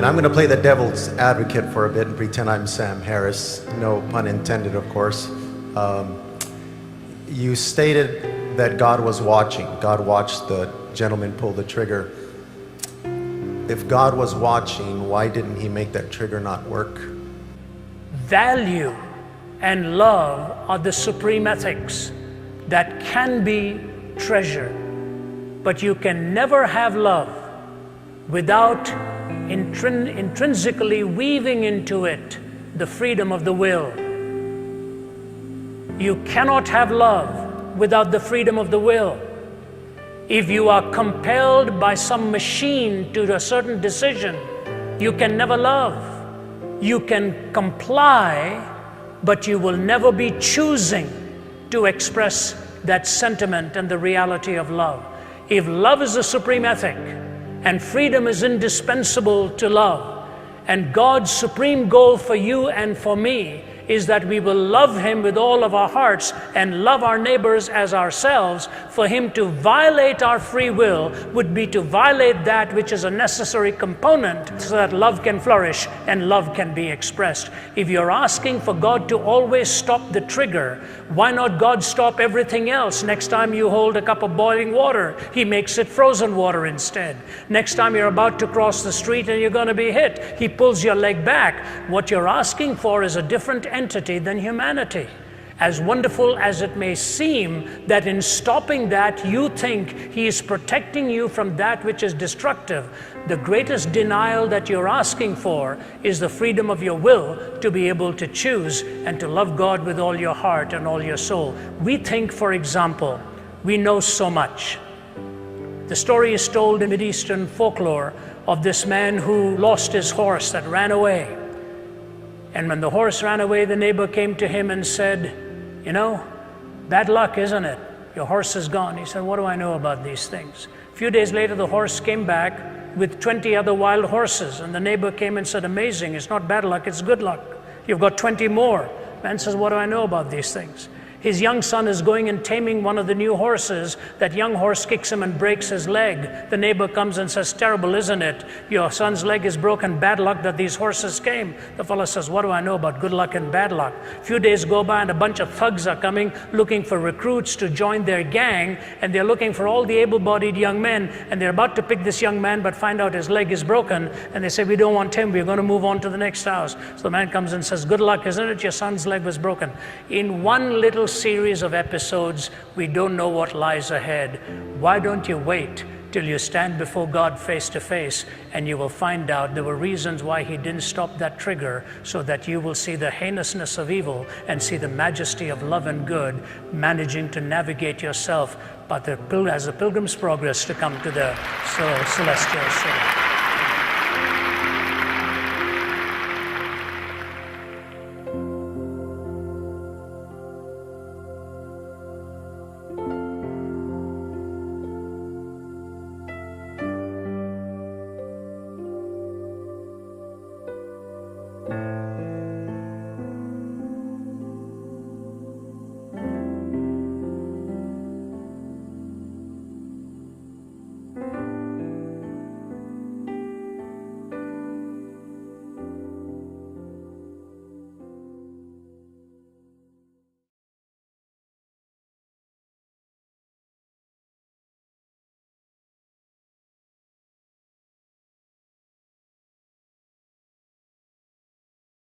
I'm going to play the devil's advocate for a bit and pretend I'm Sam Harris. No pun intended, of course. You stated that God was watching. God watched the gentleman pull the trigger. If God was watching, why didn't he make that trigger not work? Value and love are the supreme ethics that can be treasured. But you can never have love without intrinsically weaving into it the freedom of the will. You cannot have love without the freedom of the will. If you are compelled by some machine to a certain decision, you can never love. You can comply, but you will never be choosing to express that sentiment and the reality of love. If love is the supreme ethic, and freedom is indispensable to love, and God's supreme goal for you and for me is that we will love Him with all of our hearts and love our neighbors as ourselves. For Him to violate our free will would be to violate that which is a necessary component so that love can flourish and love can be expressed. If you're asking for God to always stop the trigger, why not God stop everything else? Next time you hold a cup of boiling water, He makes it frozen water instead. Next time you're about to cross the street and you're going to be hit, He pulls your leg back. What you're asking for is a different entity than humanity. As wonderful as it may seem that in stopping that you think He is protecting you from that which is destructive, the greatest denial that you're asking for is the freedom of your will to be able to choose and to love God with all your heart and all your soul. We think, for example, we know so much. The story is told in Mideastern folklore of this man who lost his horse that ran away. And when the horse ran away, the neighbor came to him and said, "You know, bad luck, isn't it? Your horse is gone." He said, "What do I know about these things?" A few days later, the horse came back with 20 other wild horses. And the neighbor came and said, "Amazing, it's not bad luck, it's good luck. You've got 20 more." Man says, "What do I know about these things?" His young son is going and taming one of the new horses. That young horse kicks him and breaks his leg. The neighbor comes and says, "Terrible, isn't it? Your son's leg is broken. Bad luck that these horses came." The fellow says, "What do I know about good luck and bad luck?" A few days go by and a bunch of thugs are coming looking for recruits to join their gang. And they're looking for all the able-bodied young men. And they're about to pick this young man but find out his leg is broken. And they say, "We don't want him. We're going to move on to the next house." So the man comes and says, "Good luck, isn't it? Your son's leg was broken." In one little series of episodes, we don't know what lies ahead. Why don't you wait till you stand before God face to face, and you will find out there were reasons why He didn't stop that trigger, so that you will see the heinousness of evil and see the majesty of love and good managing to navigate yourself, but as a pilgrim's progress to come to the celestial city.